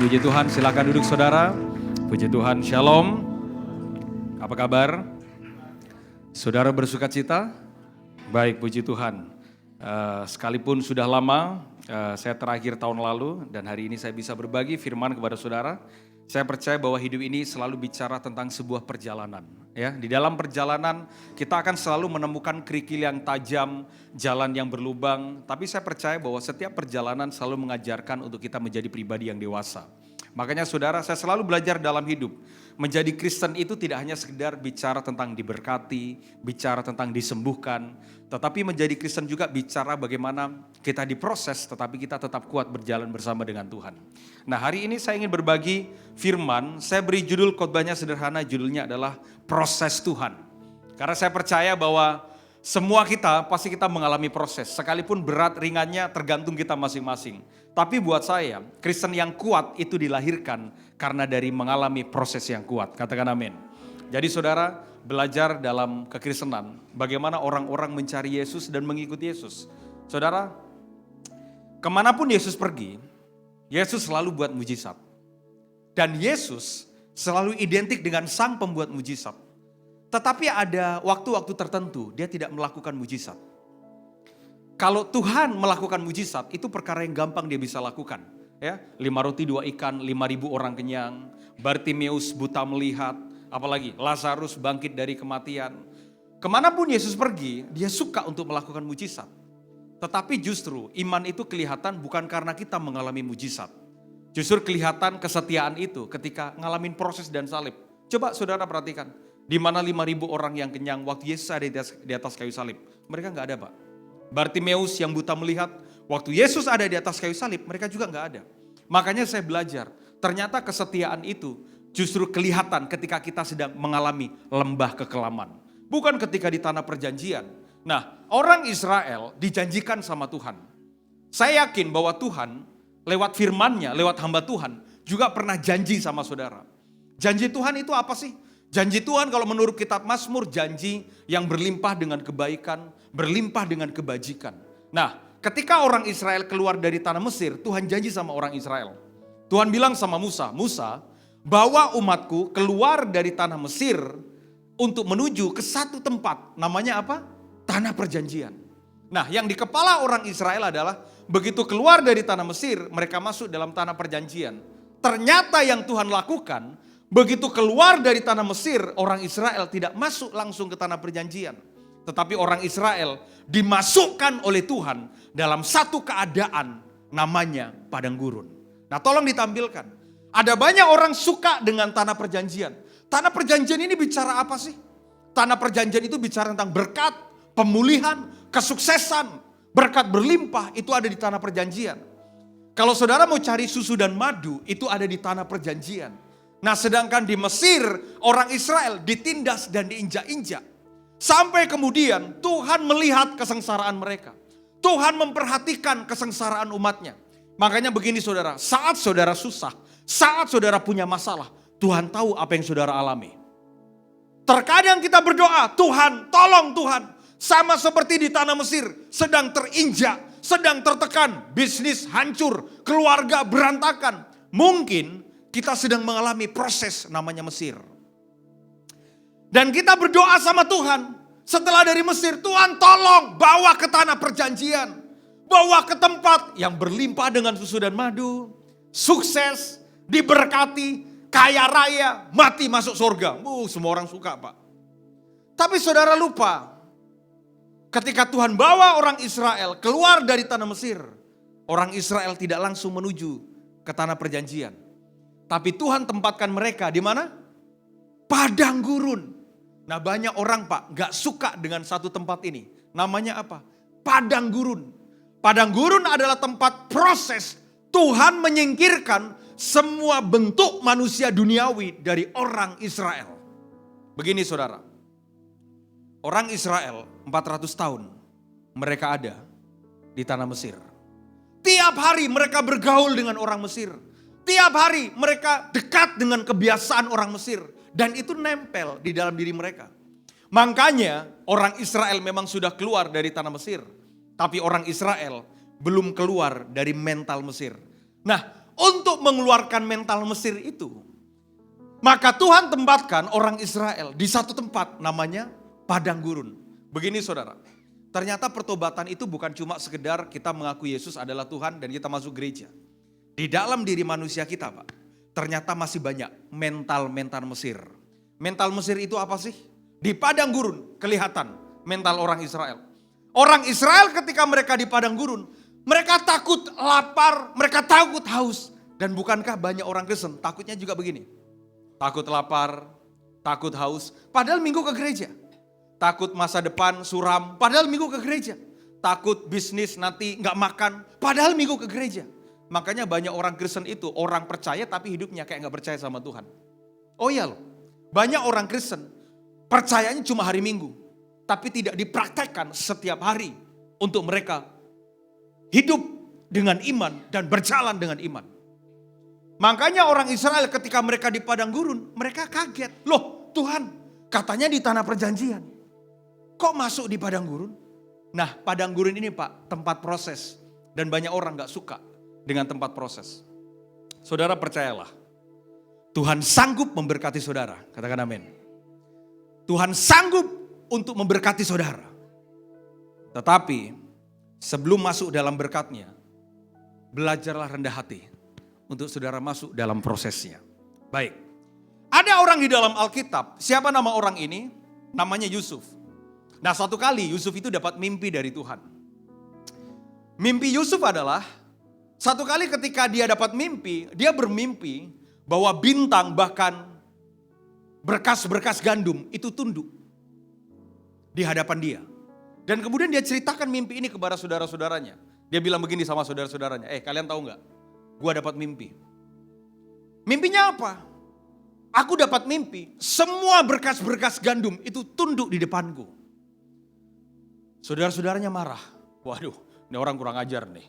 Puji Tuhan, silakan duduk saudara. Puji Tuhan, shalom. Apa kabar? Saudara bersuka cita? Baik, puji Tuhan. Sekalipun sudah lama, saya terakhir tahun lalu dan hari ini saya bisa berbagi firman kepada saudara. Saya percaya bahwa hidup ini selalu bicara tentang sebuah perjalanan. Ya, di dalam perjalanan kita akan selalu menemukan kerikil yang tajam, jalan yang berlubang. Tapi saya percaya bahwa setiap perjalanan selalu mengajarkan untuk kita menjadi pribadi yang dewasa. Makanya saudara, saya selalu belajar dalam hidup. Menjadi Kristen itu tidak hanya sekedar bicara tentang diberkati, bicara tentang disembuhkan. Tetapi menjadi Kristen juga bicara bagaimana kita diproses, tetapi kita tetap kuat berjalan bersama dengan Tuhan. Nah, hari ini saya ingin berbagi firman. Saya beri judul khotbahnya sederhana, judulnya adalah Proses Tuhan. Karena saya percaya bahwa semua pasti kita mengalami proses. Sekalipun berat ringannya tergantung kita masing-masing. Tapi buat saya, Kristen yang kuat itu dilahirkan karena dari mengalami proses yang kuat. Katakan amin. Jadi saudara, belajar dalam kekristenan, bagaimana orang-orang mencari Yesus dan mengikuti Yesus. Saudara, kemanapun Yesus pergi, Yesus selalu buat mujizat. Dan Yesus selalu identik dengan sang pembuat mujizat. Tetapi ada waktu-waktu tertentu dia tidak melakukan mujizat. Kalau Tuhan melakukan mujizat, itu perkara yang gampang dia bisa lakukan. Ya, 5 roti 2 ikan, 5.000 orang kenyang, Bartimeus buta melihat, apalagi Lazarus bangkit dari kematian. Kemanapun Yesus pergi, dia suka untuk melakukan mujizat. Tetapi justru iman itu kelihatan bukan karena kita mengalami mujizat. Justru kelihatan kesetiaan itu ketika ngalamin proses dan salib. Coba saudara perhatikan, di mana 5.000 orang yang kenyang waktu Yesus ada di atas kayu salib. Mereka gak ada, Pak. Bartimeus yang buta melihat, waktu Yesus ada di atas kayu salib, mereka juga gak ada. Makanya saya belajar, ternyata kesetiaan itu justru kelihatan ketika kita sedang mengalami lembah kekelaman. Bukan ketika di tanah perjanjian. Nah, orang Israel dijanjikan sama Tuhan. Saya yakin bahwa Tuhan lewat firman-Nya, lewat hamba Tuhan juga pernah janji sama saudara. Janji Tuhan itu apa sih? Janji Tuhan kalau menurut kitab Mazmur, janji yang berlimpah dengan kebaikan, berlimpah dengan kebajikan. Nah, ketika orang Israel keluar dari tanah Mesir, Tuhan janji sama orang Israel. Tuhan bilang sama Musa, Musa, bawa umatku keluar dari tanah Mesir untuk menuju ke satu tempat. Namanya apa? Tanah perjanjian. Nah, yang di kepala orang Israel adalah begitu keluar dari tanah Mesir, mereka masuk dalam tanah perjanjian. Ternyata yang Tuhan lakukan, begitu keluar dari tanah Mesir, orang Israel tidak masuk langsung ke tanah perjanjian. Tetapi orang Israel dimasukkan oleh Tuhan dalam satu keadaan namanya padang gurun. Nah, tolong ditampilkan. Ada banyak orang suka dengan tanah perjanjian. Tanah perjanjian ini bicara apa sih? Tanah perjanjian itu bicara tentang berkat, pemulihan, kesuksesan, berkat berlimpah itu ada di tanah perjanjian. Kalau saudara mau cari susu dan madu, itu ada di tanah perjanjian. Nah, sedangkan di Mesir, orang Israel ditindas dan diinjak-injak. Sampai kemudian Tuhan melihat kesengsaraan mereka. Tuhan memperhatikan kesengsaraan umatnya. Makanya begini saudara, saat saudara susah, saat saudara punya masalah, Tuhan tahu apa yang saudara alami. Terkadang kita berdoa, Tuhan, tolong Tuhan. Sama seperti di tanah Mesir, sedang terinjak, sedang tertekan, bisnis hancur, keluarga berantakan. Mungkin kita sedang mengalami proses namanya Mesir. Dan kita berdoa sama Tuhan. Setelah dari Mesir, Tuhan tolong bawa ke tanah perjanjian. Bawa ke tempat yang berlimpah dengan susu dan madu. Sukses, diberkati, kaya raya, mati masuk surga. Semua orang suka, Pak. Tapi saudara lupa, ketika Tuhan bawa orang Israel keluar dari tanah Mesir, orang Israel tidak langsung menuju ke tanah perjanjian. Tapi Tuhan tempatkan mereka di mana? Padang gurun. Nah, banyak orang, Pak, gak suka dengan satu tempat ini. Namanya apa? Padang gurun. Padang gurun adalah tempat proses Tuhan menyingkirkan semua bentuk manusia duniawi dari orang Israel. Begini saudara, orang Israel 400 tahun mereka ada di tanah Mesir. Tiap hari mereka bergaul dengan orang Mesir. Tiap hari mereka dekat dengan kebiasaan orang Mesir. Dan itu nempel di dalam diri mereka. Makanya orang Israel memang sudah keluar dari tanah Mesir. Tapi orang Israel belum keluar dari mental Mesir. Nah, untuk mengeluarkan mental Mesir itu, maka Tuhan tempatkan orang Israel di satu tempat namanya padang gurun. Begini saudara, ternyata pertobatan itu bukan cuma sekedar kita mengaku Yesus adalah Tuhan dan kita masuk gereja. Di dalam diri manusia kita Pak, ternyata masih banyak mental Mesir. Mental Mesir itu apa sih? Di padang gurun kelihatan mental orang Israel. Orang Israel ketika mereka di padang gurun, mereka takut lapar, mereka takut haus. Dan bukankah banyak orang Kristen takutnya juga begini? Takut lapar, takut haus, padahal minggu ke gereja. Takut masa depan suram, padahal minggu ke gereja. Takut bisnis nanti nggak makan, padahal minggu ke gereja. Makanya banyak orang Kristen itu orang percaya tapi hidupnya kayak nggak percaya sama Tuhan. Oh iya loh, banyak orang Kristen percayanya cuma hari Minggu, tapi tidak dipraktekkan setiap hari untuk mereka hidup dengan iman dan berjalan dengan iman. Makanya orang Israel ketika mereka di padang gurun, mereka kaget. Loh Tuhan, katanya di tanah perjanjian. Kok masuk di padang gurun? Nah padang gurun ini Pak, tempat proses. Dan banyak orang gak suka dengan tempat proses. Saudara percayalah, Tuhan sanggup memberkati saudara. Katakan amin. Tuhan sanggup untuk memberkati saudara. Tetapi sebelum masuk dalam berkatnya, belajarlah rendah hati untuk saudara masuk dalam prosesnya. Baik, ada orang di dalam Alkitab, siapa nama orang ini? Namanya Yusuf. Nah satu kali Yusuf itu dapat mimpi dari Tuhan. Mimpi Yusuf adalah, satu kali ketika dia dapat mimpi, dia bermimpi bahwa bintang bahkan berkas-berkas gandum itu tunduk di hadapan dia. Dan kemudian dia ceritakan mimpi ini kepada saudara-saudaranya. Dia bilang begini sama saudara-saudaranya, kalian tahu gak? Gua dapat mimpi. Mimpinya apa? Aku dapat mimpi, semua berkas-berkas gandum itu tunduk di depanku. Saudara-saudaranya marah. Waduh, ini orang kurang ajar nih.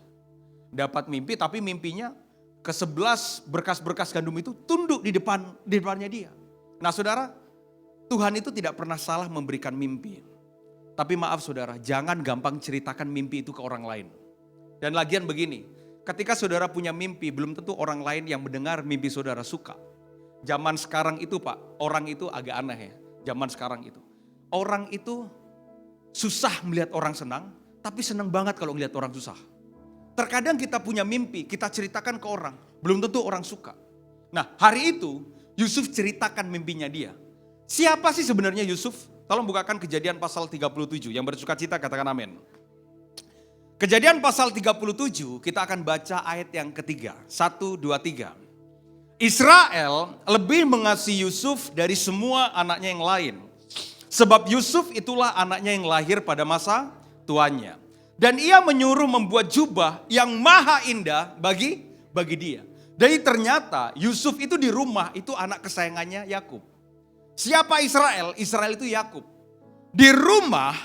Dapat mimpi tapi mimpinya ke-11 berkas-berkas gandum itu tunduk di depannya dia. Nah saudara, Tuhan itu tidak pernah salah memberikan mimpi. Tapi maaf saudara, jangan gampang ceritakan mimpi itu ke orang lain. Dan lagian begini, ketika saudara punya mimpi, belum tentu orang lain yang mendengar mimpi saudara suka. Zaman sekarang itu Pak, orang itu agak aneh ya. Zaman sekarang itu. Orang itu susah melihat orang senang, tapi senang banget kalau melihat orang susah. Terkadang kita punya mimpi, kita ceritakan ke orang, belum tentu orang suka. Nah hari itu, Yusuf ceritakan mimpinya dia. Siapa sih sebenarnya Yusuf? Tolong bukakan Kejadian pasal 37, yang bersuka cita katakan amin. Kejadian pasal 37 kita akan baca ayat yang ketiga. 1, 2, 3. Israel lebih mengasihi Yusuf dari semua anaknya yang lain. Sebab Yusuf itulah anaknya yang lahir pada masa tuannya. Dan ia menyuruh membuat jubah yang maha indah bagi dia. Jadi ternyata Yusuf itu di rumah itu anak kesayangannya Yakub. Siapa Israel? Israel itu Yakub. Di rumah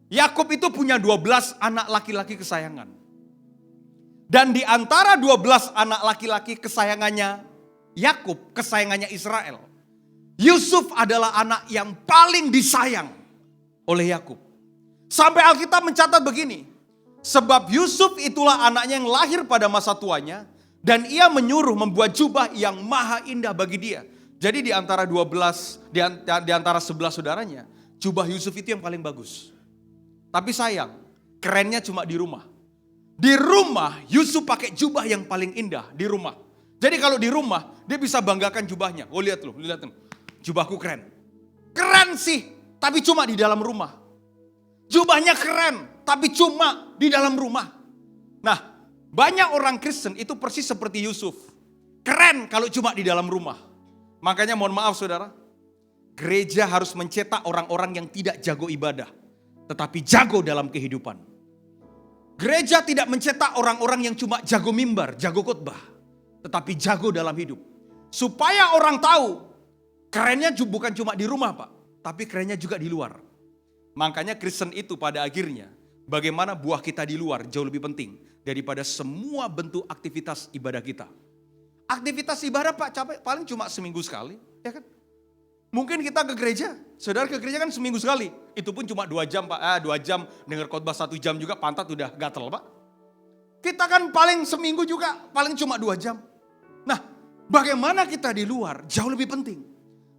Yakub itu punya 12 anak laki-laki kesayangan. Dan di antara 12 anak laki-laki kesayangannya Yakub, kesayangannya Israel, Yusuf adalah anak yang paling disayang oleh Yakub. Sampai Alkitab mencatat begini, sebab Yusuf itulah anaknya yang lahir pada masa tuanya, dan ia menyuruh membuat jubah yang maha indah bagi dia. Jadi di antara 12, di antara 11 saudaranya, jubah Yusuf itu yang paling bagus. Tapi sayang, kerennya cuma di rumah. Di rumah Yusuf pakai jubah yang paling indah di rumah. Jadi kalau di rumah dia bisa banggakan jubahnya. Oh lihat loh, jubahku keren. Keren sih, tapi cuma di dalam rumah. Jubahnya keren, tapi cuma di dalam rumah. Nah, banyak orang Kristen itu persis seperti Yusuf. Keren kalau cuma di dalam rumah. Makanya mohon maaf saudara, gereja harus mencetak orang-orang yang tidak jago ibadah, tetapi jago dalam kehidupan. Gereja tidak mencetak orang-orang yang cuma jago mimbar, jago khotbah, tetapi jago dalam hidup. Supaya orang tahu, kerennya bukan cuma di rumah Pak, tapi kerennya juga di luar. Makanya Kristen itu pada akhirnya, bagaimana buah kita di luar jauh lebih penting daripada semua bentuk aktivitas ibadah kita. Aktivitas ibadah Pak capek paling cuma seminggu sekali, ya kan? Mungkin kita ke gereja, saudara ke gereja kan seminggu sekali. Itu pun cuma 2 jam Pak, 2 jam dengar khotbah 1 jam juga pantat udah gatel Pak. Kita kan paling seminggu juga paling cuma 2 jam. Nah, bagaimana kita di luar jauh lebih penting.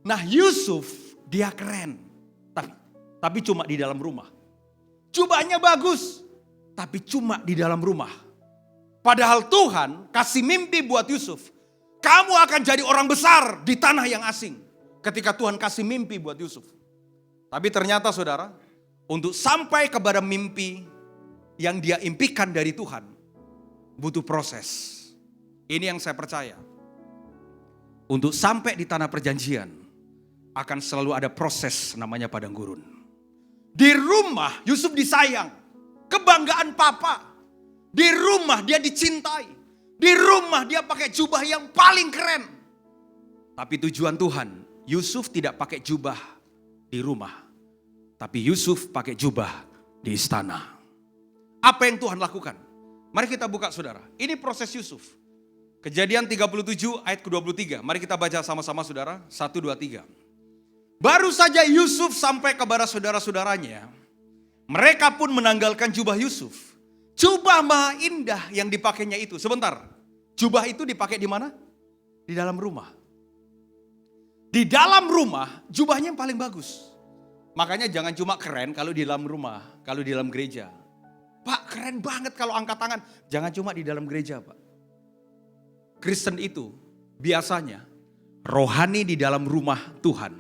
Nah, Yusuf dia keren, tapi cuma di dalam rumah. Jubahnya bagus, tapi cuma di dalam rumah. Padahal Tuhan kasih mimpi buat Yusuf. Kamu akan jadi orang besar di tanah yang asing. Ketika Tuhan kasih mimpi buat Yusuf. Tapi ternyata saudara, untuk sampai kepada mimpi yang dia impikan dari Tuhan, butuh proses. Ini yang saya percaya. Untuk sampai di tanah perjanjian, akan selalu ada proses namanya padang gurun. Di rumah Yusuf disayang, kebanggaan papa. Di rumah dia dicintai. Di rumah dia pakai jubah yang paling keren. Tapi tujuan Tuhan, Yusuf tidak pakai jubah di rumah. Tapi Yusuf pakai jubah di istana. Apa yang Tuhan lakukan? Mari kita buka saudara. Ini proses Yusuf. Kejadian 37 ayat ke-23. Mari kita baca sama-sama saudara. 1, 2, 3. Baru saja Yusuf sampai kepada saudara-saudaranya. Mereka pun menanggalkan jubah Yusuf. Jubah maha indah yang dipakainya itu. Sebentar. Jubah itu dipakai di mana? Di dalam rumah. Di dalam rumah jubahnya yang paling bagus. Makanya jangan cuma keren kalau di dalam rumah. Kalau di dalam gereja. Pak keren banget kalau angkat tangan. Jangan cuma di dalam gereja Pak. Kristen itu biasanya rohani di dalam rumah Tuhan.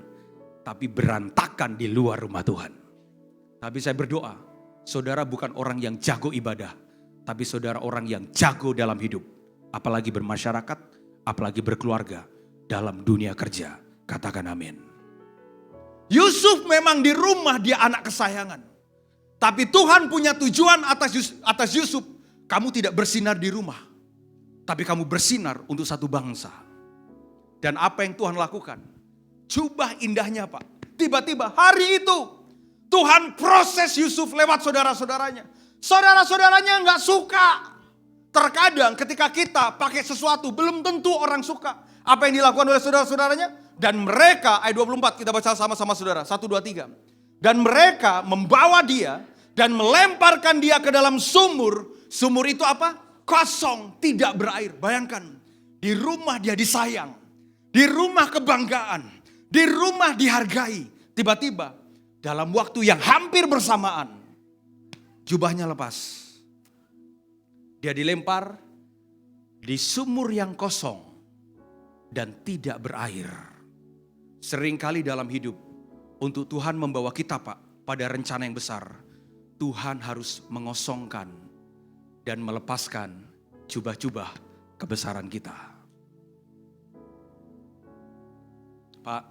Tapi berantakan di luar rumah Tuhan. Tapi saya berdoa. Saudara bukan orang yang jago ibadah. Tapi saudara orang yang jago dalam hidup. Apalagi bermasyarakat. Apalagi berkeluarga. Dalam dunia kerja. Katakan amin. Yusuf memang di rumah dia anak kesayangan. Tapi Tuhan punya tujuan atas Yusuf. Kamu tidak bersinar di rumah. Tapi kamu bersinar untuk satu bangsa. Dan apa yang Tuhan lakukan? Jubah indahnya Pak. Tiba-tiba hari itu Tuhan proses Yusuf lewat saudara-saudaranya. Saudara-saudaranya gak suka. Terkadang ketika kita pakai sesuatu belum tentu orang suka. Apa yang dilakukan oleh saudara-saudaranya? Dan mereka, ayat 24 kita baca sama-sama saudara. 1, 2, 3. Dan mereka membawa dia dan melemparkan dia ke dalam sumur. Sumur itu apa? Kosong, tidak berair. Bayangkan, di rumah dia disayang. Di rumah kebanggaan. Di rumah dihargai. Tiba-tiba dalam waktu yang hampir bersamaan. Jubahnya lepas. Dia dilempar di sumur yang kosong. Dan tidak berair. Seringkali dalam hidup, untuk Tuhan membawa kita Pak, pada rencana yang besar, Tuhan harus mengosongkan dan melepaskan jubah-jubah kebesaran kita. Pak,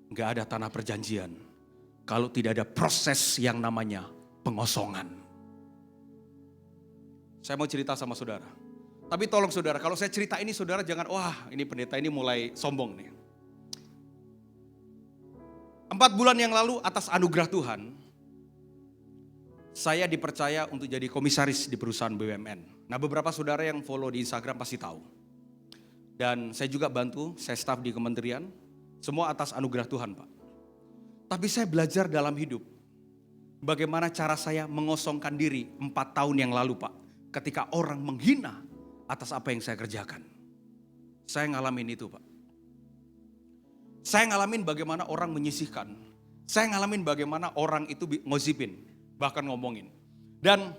gak ada tanah perjanjian kalau tidak ada proses yang namanya pengosongan. Saya mau cerita sama saudara. Tapi tolong saudara, kalau saya cerita ini saudara jangan, wah ini pendeta ini mulai sombong nih. 4 bulan yang lalu atas anugerah Tuhan, saya dipercaya untuk jadi komisaris di perusahaan BUMN. Nah beberapa saudara yang follow di Instagram pasti tahu. Dan saya juga bantu, saya staf di kementerian, semua atas anugerah Tuhan Pak. Tapi saya belajar dalam hidup, bagaimana cara saya mengosongkan diri 4 tahun yang lalu Pak. Ketika orang menghina atas apa yang saya kerjakan. Saya ngalamin itu Pak. Saya ngalamin bagaimana orang menyisihkan. Saya ngalamin bagaimana orang itu ngosipin, bahkan ngomongin. Dan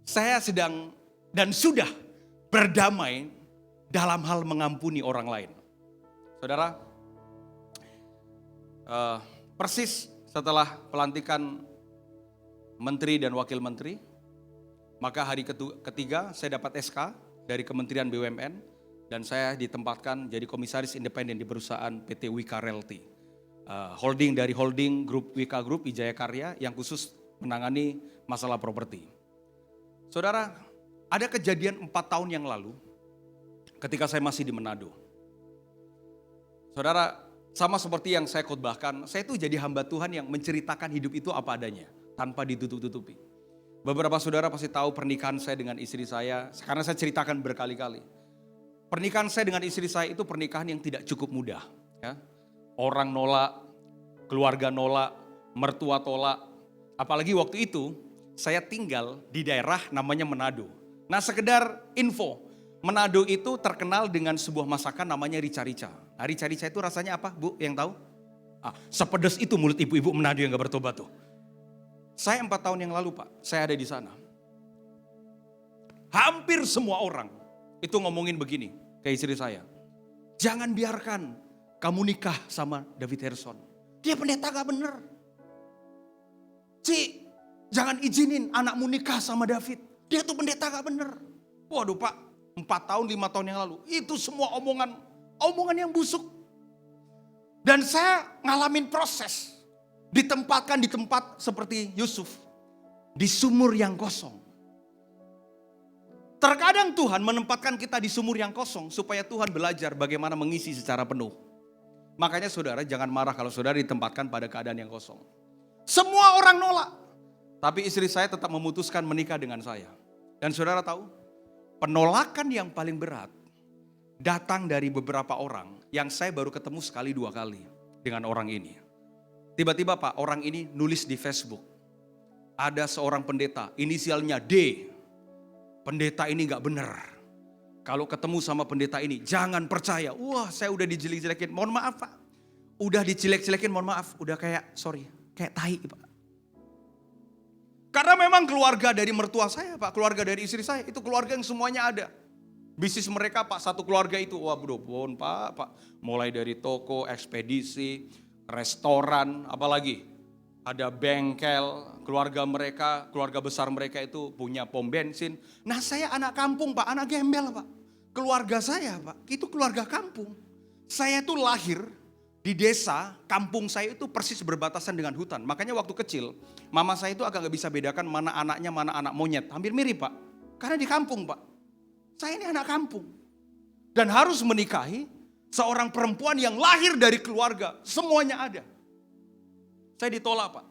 saya sedang dan sudah berdamai dalam hal mengampuni orang lain. Saudara, persis setelah pelantikan menteri dan wakil menteri, maka hari ketiga saya dapat SK dari Kementerian BUMN. Dan saya ditempatkan jadi komisaris independen di perusahaan PT Wika Realty. Holding dari holding grup Wika Group Wijaya Karya yang khusus menangani masalah properti. Saudara, ada kejadian 4 tahun yang lalu ketika saya masih di Manado. Saudara, sama seperti yang saya khotbahkan, saya itu jadi hamba Tuhan yang menceritakan hidup itu apa adanya, tanpa ditutup-tutupi. Beberapa saudara pasti tahu pernikahan saya dengan istri saya, karena saya ceritakan berkali-kali. Pernikahan saya dengan istri saya itu pernikahan yang tidak cukup mudah. Ya. Orang nolak, keluarga nolak, mertua tolak. Apalagi waktu itu saya tinggal di daerah namanya Manado. Nah sekedar info, Manado itu terkenal dengan sebuah masakan namanya rica-rica. Nah, rica-rica itu rasanya apa, Bu? Yang tahu? Sepedas itu mulut ibu-ibu Manado yang gak bertobat tuh. Saya 4 tahun yang lalu, Pak, saya ada di sana. Hampir semua orang itu ngomongin begini ke istri saya. Jangan biarkan kamu nikah sama David Harrison. Dia pendeta gak bener. Ci, jangan izinin anakmu nikah sama David. Dia tuh pendeta gak bener. Waduh, Pak, 4 tahun, 5 tahun yang lalu. Itu semua omongan yang busuk. Dan saya ngalamin proses. Ditempatkan di tempat seperti Yusuf. Di sumur yang kosong. Terkadang Tuhan menempatkan kita di sumur yang kosong. Supaya Tuhan belajar bagaimana mengisi secara penuh. Makanya saudara jangan marah kalau saudara ditempatkan pada keadaan yang kosong. Semua orang nolak. Tapi istri saya tetap memutuskan menikah dengan saya. Dan saudara tahu, penolakan yang paling berat datang dari beberapa orang yang saya baru ketemu sekali 2 kali dengan orang ini. Tiba-tiba Pak, orang ini nulis di Facebook. Ada seorang pendeta, inisialnya D. Pendeta ini gak benar. Kalau ketemu sama pendeta ini, jangan percaya. Wah, saya udah dijelek-jelekin. Mohon maaf Pak. Udah dijelek-jelekin, mohon maaf. Udah kayak tai Pak. Karena memang keluarga dari mertua saya Pak, keluarga dari istri saya, itu keluarga yang semuanya ada. Bisnis mereka Pak, satu keluarga itu, wah bro, Pak. Mulai dari toko, ekspedisi, restoran, apalagi. Ada bengkel, keluarga mereka, keluarga besar mereka itu punya pom bensin. Nah saya anak kampung Pak, anak gembel Pak. Keluarga saya Pak, itu keluarga kampung. Saya tuh lahir di desa, kampung saya itu persis berbatasan dengan hutan. Makanya waktu kecil, mama saya itu agak gak bisa bedakan mana anaknya, mana anak monyet. Hampir mirip Pak, karena di kampung Pak. Saya ini anak kampung. Dan harus menikahi seorang perempuan yang lahir dari keluarga, semuanya ada. Saya ditolak Pak.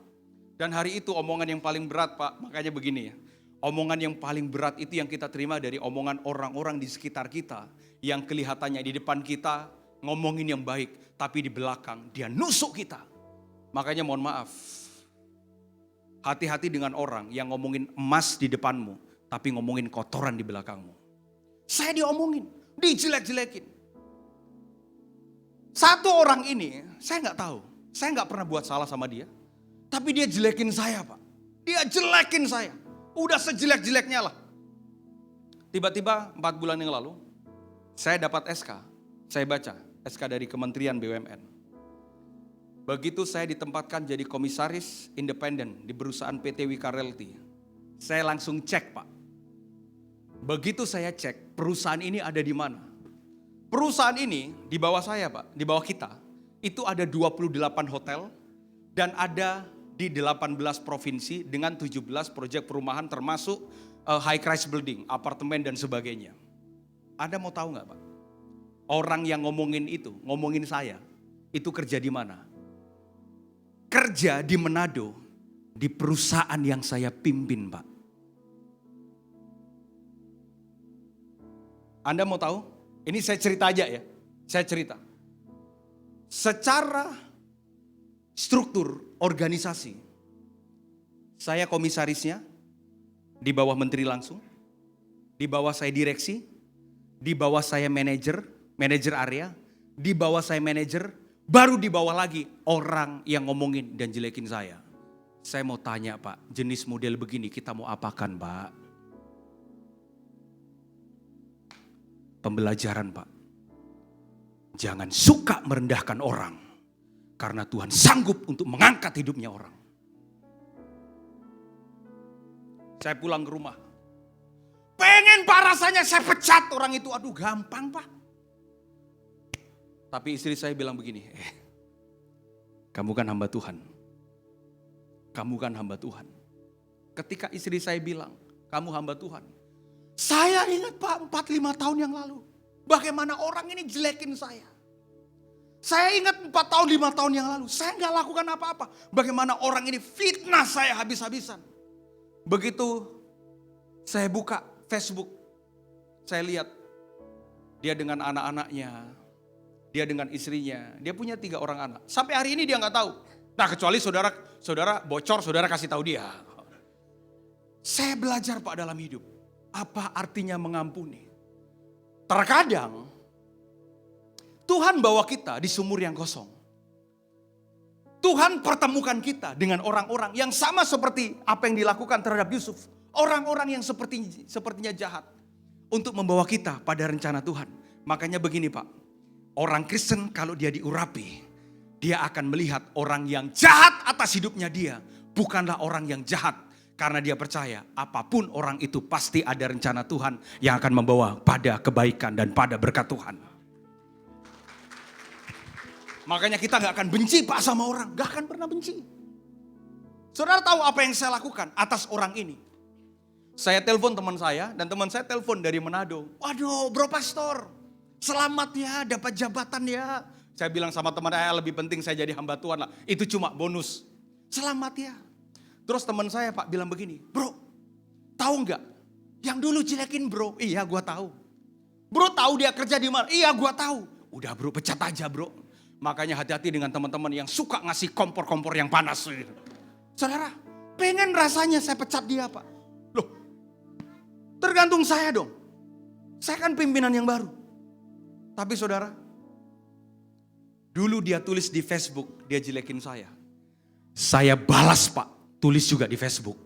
Dan hari itu omongan yang paling berat Pak, makanya begini ya. Omongan yang paling berat itu yang kita terima dari omongan orang-orang di sekitar kita. Yang kelihatannya di depan kita ngomongin yang baik, tapi di belakang dia nusuk kita. Makanya mohon maaf. Hati-hati dengan orang yang ngomongin emas di depanmu, tapi ngomongin kotoran di belakangmu. Saya diomongin, dijelek-jelekin. Satu orang ini, saya nggak tahu. Saya nggak pernah buat salah sama dia. Tapi dia jelekin saya Pak. Dia jelekin saya. Udah sejelek-jeleknya lah. Tiba-tiba 4 bulan yang lalu, saya dapat SK. Saya baca SK dari Kementerian BUMN. Begitu saya ditempatkan jadi komisaris independen di perusahaan PT Wika Realty. Saya langsung cek Pak. Begitu saya cek perusahaan ini ada di mana. Perusahaan ini di bawah saya Pak, di bawah kita. Itu ada 28 hotel dan ada di 18 provinsi dengan 17 proyek perumahan termasuk high rise building, apartemen dan sebagainya. Anda mau tahu nggak Pak? Orang yang ngomongin itu, ngomongin saya, itu kerja di mana? Kerja di Manado, di perusahaan yang saya pimpin Pak. Anda mau tahu? Ini saya cerita aja ya, saya cerita. Secara struktur organisasi, saya komisarisnya, di bawah menteri langsung, di bawah saya direksi, di bawah saya manajer area, di bawah saya manajer, baru di bawah lagi orang yang ngomongin dan jelekin saya. Saya mau tanya Pak, jenis model begini kita mau apakan Pak? Pembelajaran Pak. Jangan suka merendahkan orang. Karena Tuhan sanggup untuk mengangkat hidupnya orang. Saya pulang ke rumah. Pengen Pak rasanya saya pecat orang itu. Aduh gampang Pak. Tapi istri saya bilang begini. Kamu kan hamba Tuhan. Kamu kan hamba Tuhan. Ketika istri saya bilang, kamu hamba Tuhan. Saya ingat Pak 4-5 tahun yang lalu. Bagaimana orang ini jelekin saya. Saya ingat 4 tahun, 5 tahun yang lalu. Saya gak lakukan apa-apa. Bagaimana orang ini fitnah saya habis-habisan. Begitu saya buka Facebook. Saya lihat dia dengan anak-anaknya. Dia dengan istrinya. Dia punya 3 orang anak. Sampai hari ini dia gak tahu. Nah kecuali saudara bocor, saudara kasih tahu dia. Saya belajar Pak dalam hidup. Apa artinya mengampuni? Terkadang Tuhan bawa kita di sumur yang kosong. Tuhan pertemukan kita dengan orang-orang yang sama seperti apa yang dilakukan terhadap Yusuf. Orang-orang yang sepertinya jahat. Untuk membawa kita pada rencana Tuhan. Makanya begini Pak. Orang Kristen kalau dia diurapi, dia akan melihat orang yang jahat atas hidupnya dia. Bukanlah orang yang jahat. Karena dia percaya apapun orang itu pasti ada rencana Tuhan yang akan membawa pada kebaikan dan pada berkat Tuhan. Makanya kita gak akan benci Pak sama orang. Gak akan pernah benci. Saudara tahu apa yang saya lakukan atas orang ini? Saya telepon teman saya dan teman saya telepon dari Manado. Waduh bro pastor, selamat ya dapat jabatan ya. Saya bilang sama teman saya lebih penting saya jadi hamba Tuhan lah. Itu cuma bonus. Selamat ya. Terus teman saya Pak bilang begini. Bro tahu gak yang dulu jelekin bro? Iya gua tahu. Bro tahu dia kerja di mana? Iya gua tahu. Udah bro pecat aja bro. Makanya hati-hati dengan teman-teman yang suka ngasih kompor-kompor yang panas. Saudara, pengen rasanya saya pecat dia Pak. Loh, tergantung saya dong. Saya kan pimpinan yang baru. Tapi saudara, dulu dia tulis di Facebook, dia jelekin saya. Saya balas Pak, tulis juga di Facebook.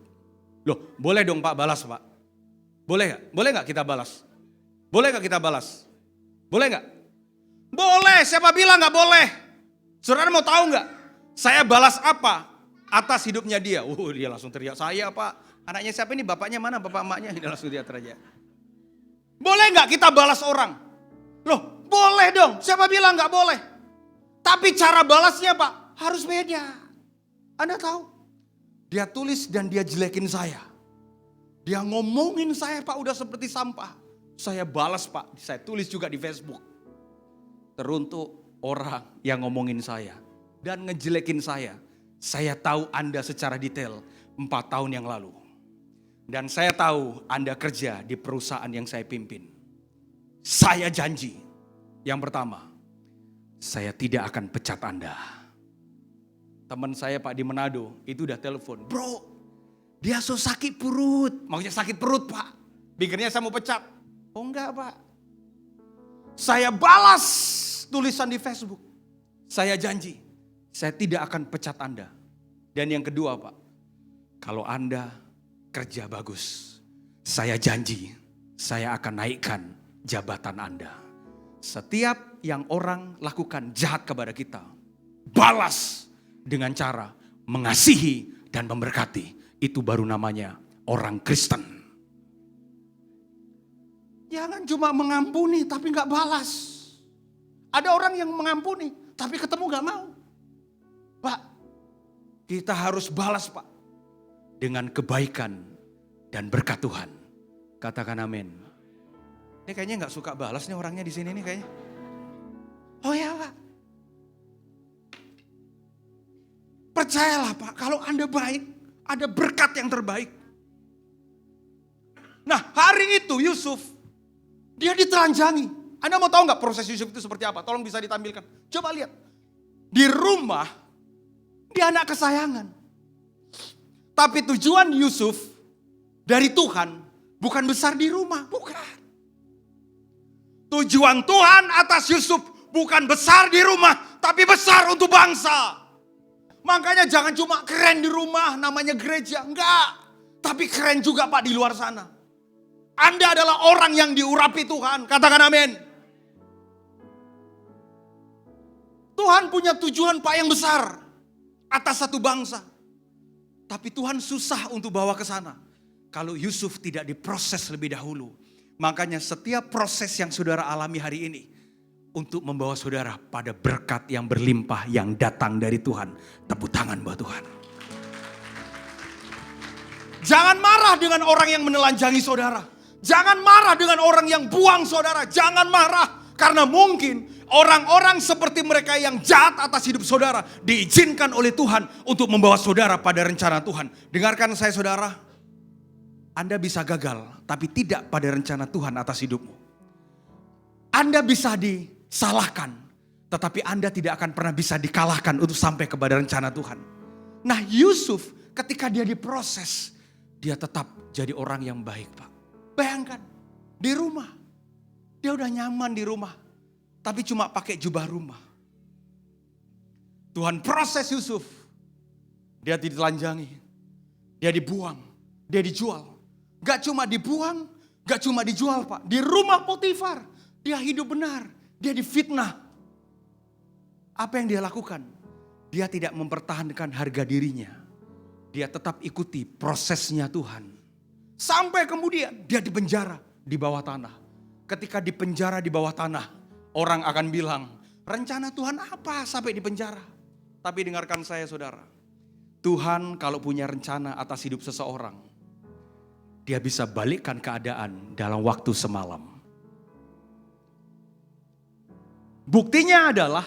Loh, boleh dong Pak balas Pak? Boleh gak? Boleh gak kita balas? Boleh gak kita balas? Boleh gak? Boleh, siapa bilang gak boleh? Saudara mau tahu gak? Saya balas apa atas hidupnya dia? Dia langsung teriak, saya Pak. Anaknya siapa ini? Bapaknya mana? Bapak emaknya? Dia langsung dia teriak. Boleh gak kita balas orang? Loh, boleh dong. Siapa bilang gak boleh? Tapi cara balasnya Pak, harus beda. Anda tahu? Dia tulis dan dia jelekin saya. Dia ngomongin saya Pak, udah seperti sampah. Saya balas Pak, saya tulis juga di Facebook. Teruntuk orang yang ngomongin saya dan ngejelekin saya. Saya tahu Anda secara detail 4 tahun yang lalu. Dan saya tahu Anda kerja di perusahaan yang saya pimpin. Saya janji, yang pertama, saya tidak akan pecat Anda. Teman saya Pak di Manado itu udah telepon. Bro, dia so sakit perut. Maksudnya sakit perut Pak. Pikirnya saya mau pecat. Oh enggak Pak. Saya balas tulisan di Facebook. Saya janji, saya tidak akan pecat Anda. Dan yang kedua Pak, kalau Anda kerja bagus, saya janji, saya akan naikkan jabatan Anda. Setiap yang orang lakukan jahat kepada kita, balas dengan cara mengasihi dan memberkati. Itu baru namanya orang Kristen. Jangan cuma mengampuni tapi gak balas. Ada orang yang mengampuni, tapi ketemu gak mau. Pak, kita harus balas Pak. Dengan kebaikan dan berkat Tuhan. Katakan amin. Ini kayaknya gak suka balas nih orangnya di sini nih kayaknya. Oh ya Pak. Percayalah Pak, kalau Anda baik, ada berkat yang terbaik. Nah hari itu Yusuf, dia ditelanjangi. Anda mau tahu nggak proses Yusuf itu seperti apa? Tolong bisa ditampilkan. Coba lihat. Di rumah, dia anak kesayangan. Tapi tujuan Yusuf dari Tuhan bukan besar di rumah. Bukan. Tujuan Tuhan atas Yusuf bukan besar di rumah. Tapi besar untuk bangsa. Makanya jangan cuma keren di rumah namanya gereja. Enggak. Tapi keren juga Pak di luar sana. Anda adalah orang yang diurapi Tuhan. Katakan amin. Tuhan punya tujuan Pak yang besar atas satu bangsa. Tapi Tuhan susah untuk bawa ke sana. Kalau Yusuf tidak diproses lebih dahulu. Makanya setiap proses yang saudara alami hari ini. Untuk membawa saudara pada berkat yang berlimpah yang datang dari Tuhan. Tepuk tangan buat Tuhan. Jangan marah dengan orang yang menelanjangi saudara. Jangan marah dengan orang yang buang saudara. Jangan marah. Karena mungkin orang-orang seperti mereka yang jahat atas hidup saudara diizinkan oleh Tuhan untuk membawa saudara pada rencana Tuhan. Dengarkan saya saudara, Anda bisa gagal tapi tidak pada rencana Tuhan atas hidupmu. Anda bisa disalahkan tetapi Anda tidak akan pernah bisa dikalahkan untuk sampai kepada rencana Tuhan. Nah Yusuf ketika dia diproses, dia tetap jadi orang yang baik Pak. Bayangkan di rumah. Dia udah nyaman di rumah, tapi cuma pakai jubah rumah. Tuhan proses Yusuf. Dia ditelanjangi, dia dibuang, dia dijual. Gak cuma dibuang, gak cuma dijual Pak. Di rumah Potifar, dia hidup benar, dia difitnah. Apa yang dia lakukan? Dia tidak mempertahankan harga dirinya. Dia tetap ikuti prosesnya Tuhan. Sampai kemudian dia dipenjara di bawah tanah. Ketika dipenjara di bawah tanah, orang akan bilang, rencana Tuhan apa sampai dipenjara? Tapi dengarkan saya saudara, Tuhan kalau punya rencana atas hidup seseorang, dia bisa balikkan keadaan dalam waktu semalam. Buktinya adalah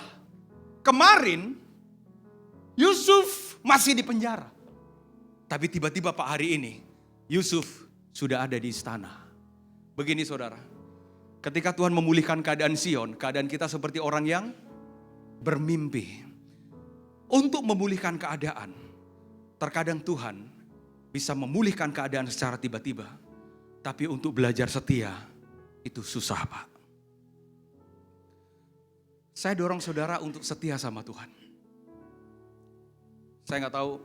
kemarin Yusuf masih di penjara. Tapi tiba-tiba Pak hari ini Yusuf sudah ada di istana. Begini saudara, ketika Tuhan memulihkan keadaan Sion, keadaan kita seperti orang yang bermimpi. Untuk memulihkan keadaan, terkadang Tuhan bisa memulihkan keadaan secara tiba-tiba. Tapi untuk belajar setia, itu susah Pak. Saya dorong saudara untuk setia sama Tuhan. Saya gak tahu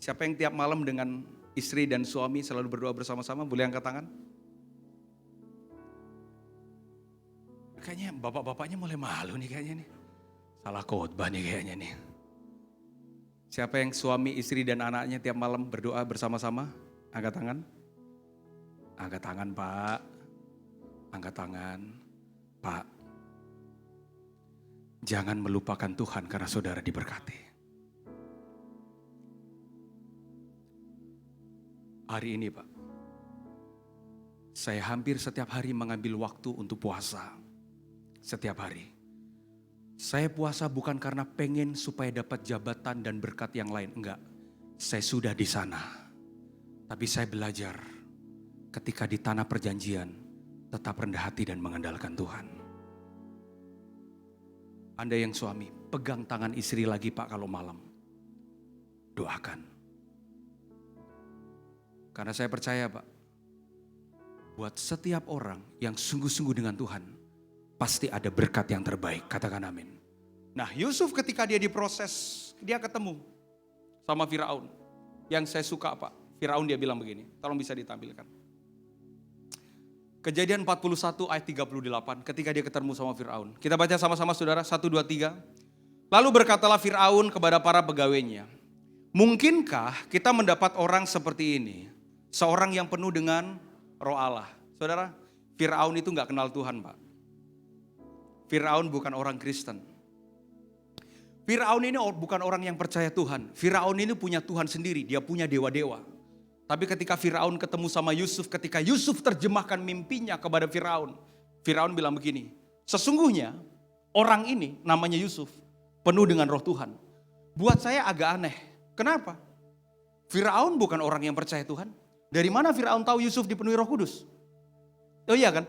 siapa yang tiap malam dengan istri dan suami selalu berdoa bersama-sama, boleh angkat tangan? Kayaknya bapak-bapaknya mulai malu nih kayaknya nih. Salah khotbah nih kayaknya nih. Siapa yang suami, istri dan anaknya tiap malam berdoa bersama-sama? Angkat tangan. Angkat tangan Pak. Angkat tangan Pak. Jangan melupakan Tuhan karena saudara diberkati. Hari ini Pak, saya hampir setiap hari mengambil waktu untuk puasa. Setiap hari. Saya puasa bukan karena pengen supaya dapat jabatan dan berkat yang lain. Enggak, saya sudah di sana. Tapi saya belajar ketika di tanah perjanjian tetap rendah hati dan mengandalkan Tuhan. Anda yang suami, pegang tangan istri lagi Pak kalau malam. Doakan. Karena saya percaya Pak, buat setiap orang yang sungguh-sungguh dengan Tuhan, pasti ada berkat yang terbaik, katakan amin. Nah Yusuf ketika dia diproses, dia ketemu sama Firaun. Yang saya suka Pak, Firaun dia bilang begini, tolong bisa ditampilkan. Kejadian 41 ayat 38, ketika dia ketemu sama Firaun. Kita baca sama-sama saudara, 1, 2, 3. Lalu berkatalah Firaun kepada para pegawainya, mungkinkah kita mendapat orang seperti ini? Seorang yang penuh dengan roh Allah. Saudara, Firaun itu gak kenal Tuhan Pak. Firaun bukan orang Kristen. Firaun ini bukan orang yang percaya Tuhan. Firaun ini punya Tuhan sendiri, dia punya dewa-dewa. Tapi ketika Firaun ketemu sama Yusuf, ketika Yusuf terjemahkan mimpinya kepada Firaun, Firaun bilang begini, sesungguhnya orang ini namanya Yusuf, penuh dengan roh Tuhan. Buat saya agak aneh. Kenapa? Firaun bukan orang yang percaya Tuhan. Dari mana Firaun tahu Yusuf dipenuhi Roh Kudus? Oh iya kan?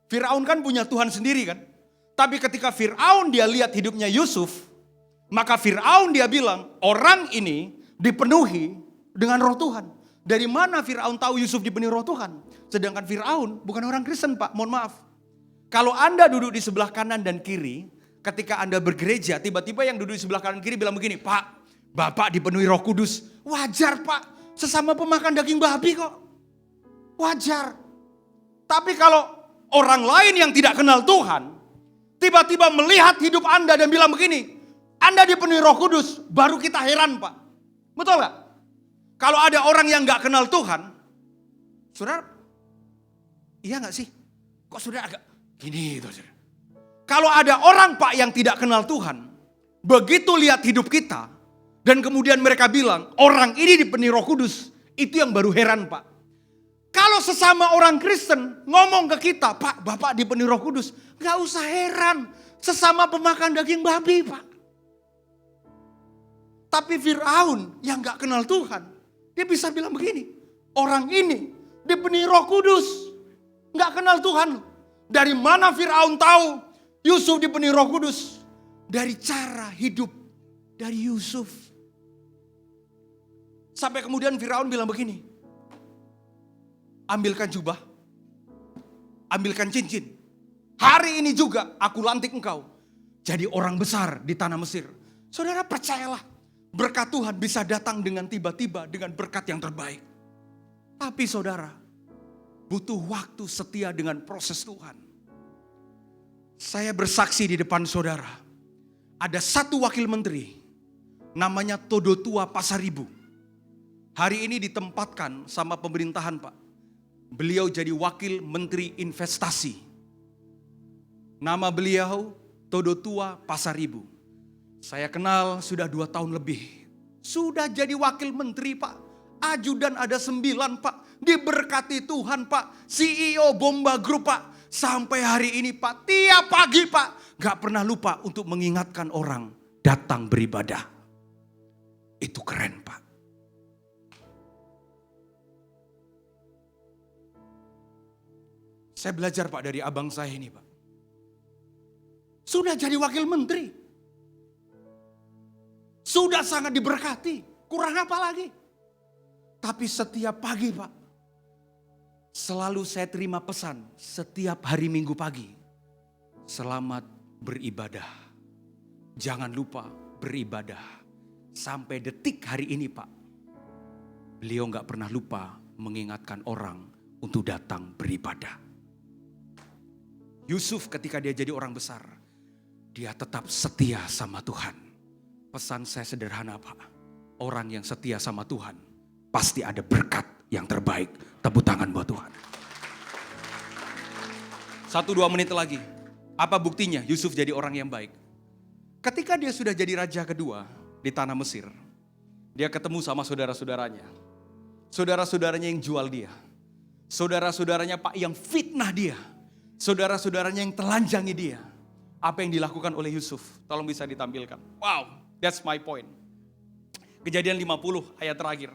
Firaun kan punya Tuhan sendiri kan? Tapi ketika Firaun dia lihat hidupnya Yusuf, maka Firaun dia bilang, orang ini dipenuhi dengan roh Tuhan. Dari mana Firaun tahu Yusuf dipenuhi roh Tuhan? Sedangkan Firaun bukan orang Kristen Pak, mohon maaf. Kalau Anda duduk di sebelah kanan dan kiri, ketika Anda bergereja, tiba-tiba yang duduk di sebelah kanan kiri bilang begini, Pak, Bapak dipenuhi Roh Kudus. Wajar Pak, sesama pemakan daging babi kok. Wajar. Tapi kalau orang lain yang tidak kenal Tuhan, tiba-tiba melihat hidup Anda dan bilang begini, Anda dipenuhi Roh Kudus, baru kita heran Pak. Betul gak? Kalau ada orang yang gak kenal Tuhan, saudara, iya gak sih? Kok saudara agak gini gitu saudara. Kalau ada orang Pak yang tidak kenal Tuhan, begitu lihat hidup kita, dan kemudian mereka bilang, orang ini dipenuhi Roh Kudus, itu yang baru heran Pak. Kalau sesama orang Kristen ngomong ke kita, Pak, Bapak dipenuhi Roh Kudus, gak usah heran. Sesama pemakan daging babi Pak. Tapi Firaun yang gak kenal Tuhan, dia bisa bilang begini, orang ini dipenuhi Roh Kudus, gak kenal Tuhan. Dari mana Firaun tahu Yusuf dipenuhi Roh Kudus? Dari cara hidup dari Yusuf. Sampai kemudian Firaun bilang begini, ambilkan jubah, ambilkan cincin, Hari ini juga aku lantik engkau jadi orang besar di tanah Mesir. Saudara percayalah, berkat Tuhan bisa datang dengan tiba-tiba, dengan berkat yang terbaik. Tapi saudara, butuh waktu setia dengan proses Tuhan. Saya bersaksi di depan saudara, ada satu wakil menteri, namanya Todo Tua Pasaribu. Hari ini ditempatkan sama pemerintahan Pak. Beliau jadi wakil menteri investasi. Nama beliau Todo Tua Pasaribu. Saya kenal sudah 2 tahun lebih. Sudah jadi wakil menteri Pak. Ajudan ada 9 Pak. Diberkati Tuhan Pak. CEO Bomba Group Pak. Sampai hari ini Pak. Tiap pagi Pak. Gak pernah lupa untuk mengingatkan orang datang beribadah. Itu keren Pak. Saya belajar Pak dari abang saya ini Pak. Sudah jadi wakil menteri. Sudah sangat diberkati. Kurang apa lagi? Tapi setiap pagi Pak, selalu saya terima pesan setiap hari Minggu pagi. Selamat beribadah. Jangan lupa beribadah. Sampai detik hari ini Pak, beliau gak pernah lupa mengingatkan orang untuk datang beribadah. Yusuf ketika dia jadi orang besar, dia tetap setia sama Tuhan. Pesan saya sederhana Pak. Orang yang setia sama Tuhan pasti ada berkat yang terbaik. Tepuk tangan buat Tuhan. 1-2 menit lagi. Apa buktinya Yusuf jadi orang yang baik? Ketika dia sudah jadi raja kedua di tanah Mesir, dia ketemu sama saudara-saudaranya. Saudara-saudaranya yang jual dia. Saudara-saudaranya Pak yang fitnah dia. Saudara-saudaranya yang telanjangi dia. Apa yang dilakukan oleh Yusuf? Tolong bisa ditampilkan. Wow, that's my point. Kejadian 50 ayat terakhir.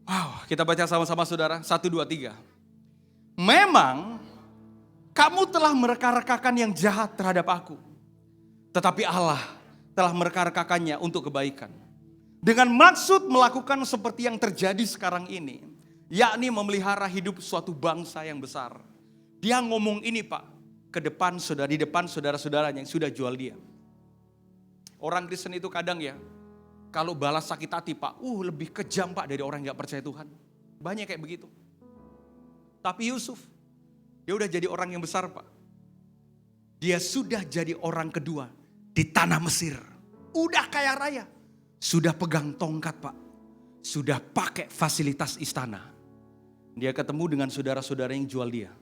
Wow, kita baca sama-sama saudara. 1, 2, 3. Memang kamu telah mereka-rekakan yang jahat terhadap aku. Tetapi Allah telah mereka-rekakannya untuk kebaikan. Dengan maksud melakukan seperti yang terjadi sekarang ini. Yakni memelihara hidup suatu bangsa yang besar. Dia ngomong ini Pak. Ke depan di depan saudara-saudaranya yang sudah jual dia. Orang Kristen itu kadang ya, kalau balas sakit hati Pak, lebih kejam Pak dari orang yang gak percaya Tuhan. Banyak kayak begitu. Tapi Yusuf, dia udah jadi orang yang besar Pak. Dia sudah jadi orang kedua di tanah Mesir. Udah kaya raya. Sudah pegang tongkat Pak. Sudah pakai fasilitas istana. Dia ketemu dengan saudara-saudara yang jual dia.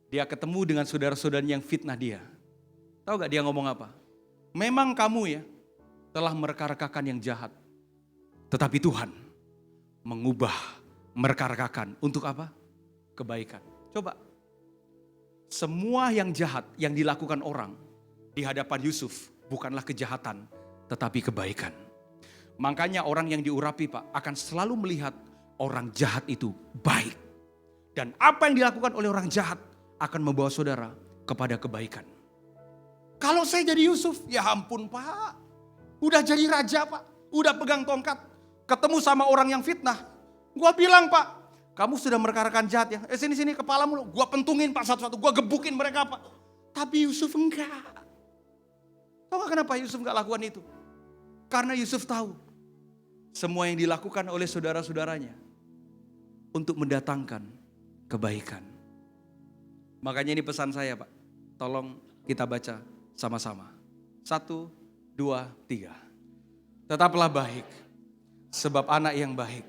Dia ketemu dengan saudara-saudaranya yang fitnah dia. Tahu gak dia ngomong apa? Memang kamu ya telah mereka-rekakan yang jahat. Tetapi Tuhan mengubah mereka-rekakan untuk apa? Kebaikan. Coba. Semua yang jahat yang dilakukan orang di hadapan Yusuf bukanlah kejahatan tetapi kebaikan. Makanya orang yang diurapi Pak akan selalu melihat orang jahat itu baik. Dan apa yang dilakukan oleh orang jahat akan membawa saudara kepada kebaikan. Kalau saya jadi Yusuf, ya ampun Pak. Udah jadi raja Pak. Udah pegang tongkat. Ketemu sama orang yang fitnah. Gua bilang Pak, kamu sudah mereka-rekan jahat ya. Sini-sini kepalamu. Gua pentungin Pak satu-satu. Gua gebukin mereka Pak. Tapi Yusuf enggak. Tahu gak kenapa Yusuf enggak lakukan itu? Karena Yusuf tahu. Semua yang dilakukan oleh saudara-saudaranya. Untuk mendatangkan kebaikan. Makanya ini pesan saya Pak. Tolong kita baca sama-sama. 1, 2, 3. Tetaplah baik. Sebab anak yang baik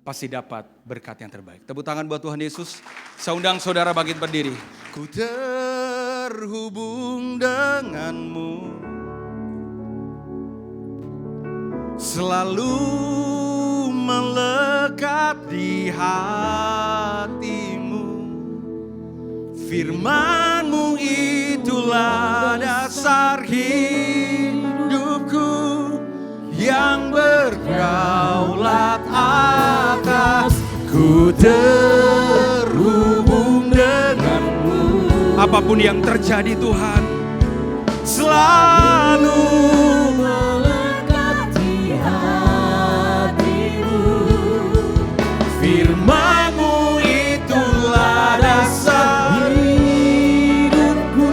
pasti dapat berkat yang terbaik. Tepuk tangan buat Tuhan Yesus. Saya undang saudara bangkit berdiri. Ku terhubung denganmu. Selalu melekat di hatimu. Firman-Mu itulah dasar hidupku yang berdaulat atas. Ku terhubung denganmu. Apapun yang terjadi Tuhan, selalu melekat di hatimu. Firman-Mu itulah dasar hidupku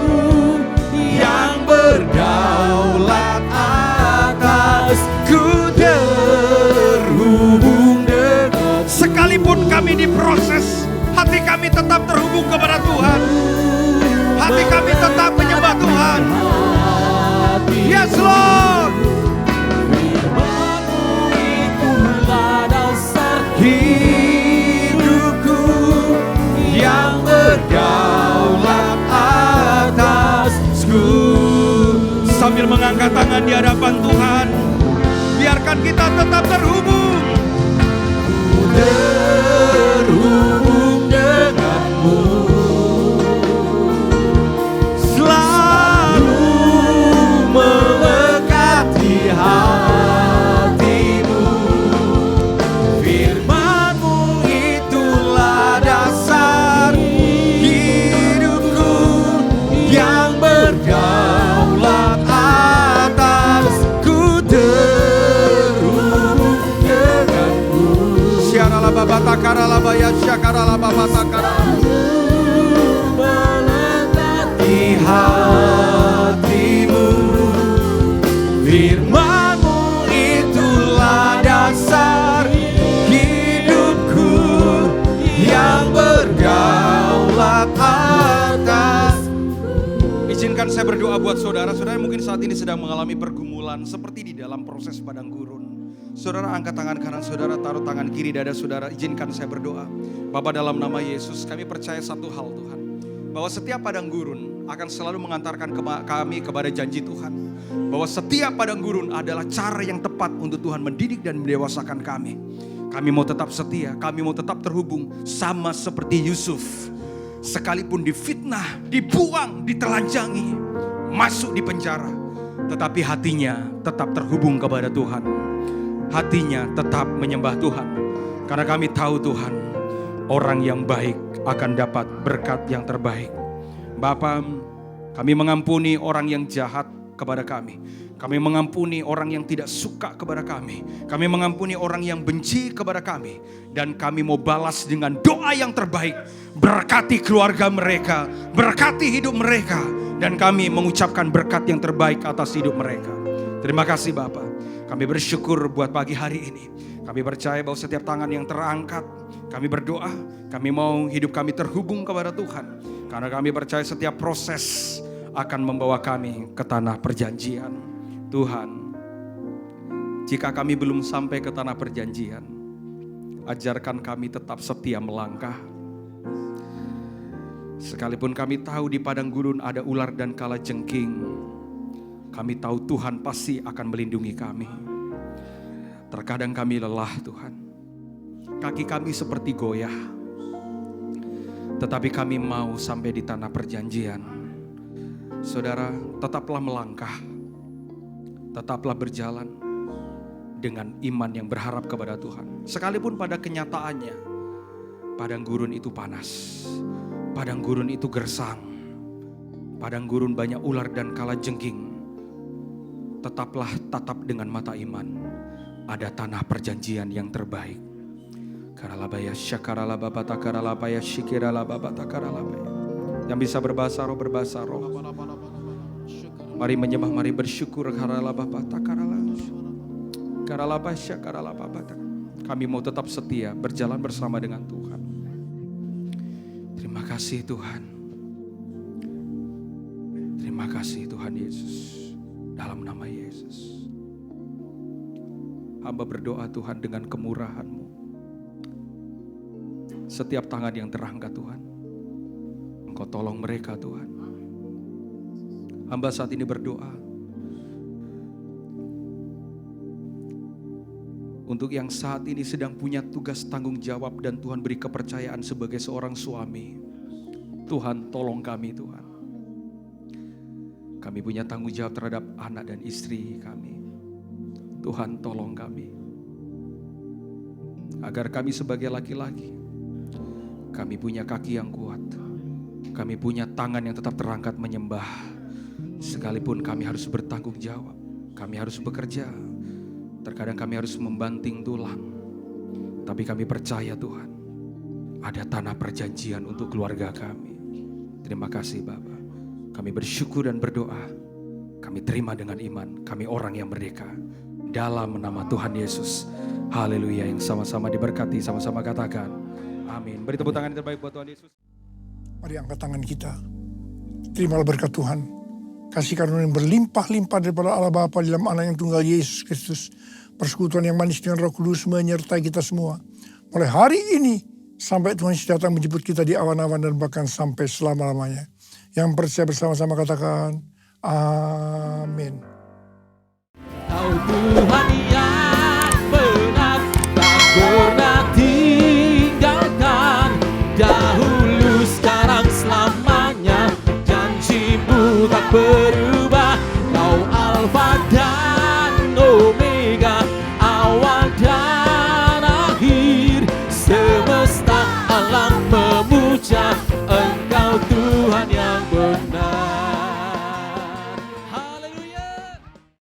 sambil mengangkat tangan di hadapan Tuhan. Biarkan kita tetap terhubung. Terhubung denganmu, selalu melekati hatimu. Firman-Mu itulah dasar hidupku yang berdaulat atasku. Terhubung denganmu. Syarala babata karala baya syakarala babata karala. Melekati hatimu. Firman-Mu itulah dasar hidupku yang berdaulat atas. Izinkan saya berdoa buat saudara. Saudara mungkin saat ini sedang mengalami pergumulan seperti di dalam proses padang gurun. Saudara angkat tangan kanan saudara, taruh tangan kiri dada saudara. Izinkan saya berdoa. Bapa, dalam nama Yesus kami percaya satu hal Tuhan, bahwa setiap padang gurun akan selalu mengantarkan kami kepada janji Tuhan. Bahwa setiap padang gurun adalah cara yang tepat untuk Tuhan mendidik dan mendewasakan kami. Kami mau tetap setia, kami mau tetap terhubung sama seperti Yusuf. Sekalipun difitnah, dibuang, ditelanjangi, masuk di penjara, tetapi hatinya tetap terhubung kepada Tuhan. Hatinya tetap menyembah Tuhan. Karena kami tahu Tuhan, orang yang baik akan dapat berkat yang terbaik. Bapa, kami mengampuni orang yang jahat kepada kami. Kami mengampuni orang yang tidak suka kepada kami. Kami mengampuni orang yang benci kepada kami. Dan kami mau balas dengan doa yang terbaik. Berkati keluarga mereka, berkati hidup mereka. Dan kami mengucapkan berkat yang terbaik atas hidup mereka. Terima kasih Bapa. Kami bersyukur buat pagi hari ini. Kami percaya bahwa setiap tangan yang terangkat, kami berdoa, kami mau hidup kami terhubung kepada Tuhan. Karena kami percaya setiap proses akan membawa kami ke tanah perjanjian. Tuhan, jika kami belum sampai ke tanah perjanjian, ajarkan kami tetap setia melangkah. Sekalipun kami tahu di padang gurun ada ular dan kalajengking, kami tahu Tuhan pasti akan melindungi kami. Terkadang kami lelah Tuhan. Kaki kami seperti goyah. Tetapi kami mau sampai di tanah perjanjian. Saudara, tetaplah melangkah. Tetaplah berjalan dengan iman yang berharap kepada Tuhan. Sekalipun pada kenyataannya, padang gurun itu panas. Padang gurun itu gersang. Padang gurun banyak ular dan kalajengking. Tetaplah tatap dengan mata iman. Ada tanah perjanjian yang terbaik. Karalabaya syakarala babata karalabaya shikirala babata karalabaya. Yang bisa berbahasa roh berbahasa roh. Mari menyembah, mari bersyukur. Karala babata karalabaya syakarala babata. Kami mau tetap setia berjalan bersama dengan Tuhan. Terima kasih Tuhan. Terima kasih Tuhan Yesus. Dalam nama Yesus. Hamba berdoa Tuhan dengan kemurahan-Mu. Setiap tangan yang terangkat Tuhan, Engkau tolong mereka Tuhan. Hamba saat ini berdoa untuk yang saat ini sedang punya tugas tanggung jawab dan Tuhan beri kepercayaan sebagai seorang suami. Tuhan tolong kami Tuhan. Kami punya tanggung jawab terhadap anak dan istri kami. Tuhan tolong kami. Agar kami sebagai laki-laki, kami punya kaki yang kuat. Kami punya tangan yang tetap terangkat menyembah. Sekalipun kami harus bertanggung jawab. Kami harus bekerja. Terkadang kami harus membanting tulang. Tapi kami percaya Tuhan, ada tanah perjanjian untuk keluarga kami. Terima kasih Bapa. Kami bersyukur dan berdoa. Kami terima dengan iman. Kami orang yang merdeka. Dalam nama Tuhan Yesus. Haleluya. Yang sama-sama diberkati. Sama-sama katakan amin. Beri tepuk tangan yang terbaik buat Tuhan Yesus. Mari angkat tangan kita. Terimalah berkat Tuhan. Kasih karunia yang berlimpah-limpah daripada Allah Bapa dalam Anak yang tunggal Yesus Kristus. Persekutuan yang manis dengan Roh Kudus menyertai kita semua. Mulai hari ini sampai Tuhan Yesus datang menjemput kita di awan-awan dan bahkan sampai selama-lamanya. Yang percaya bersama-sama katakan amin. Tuhan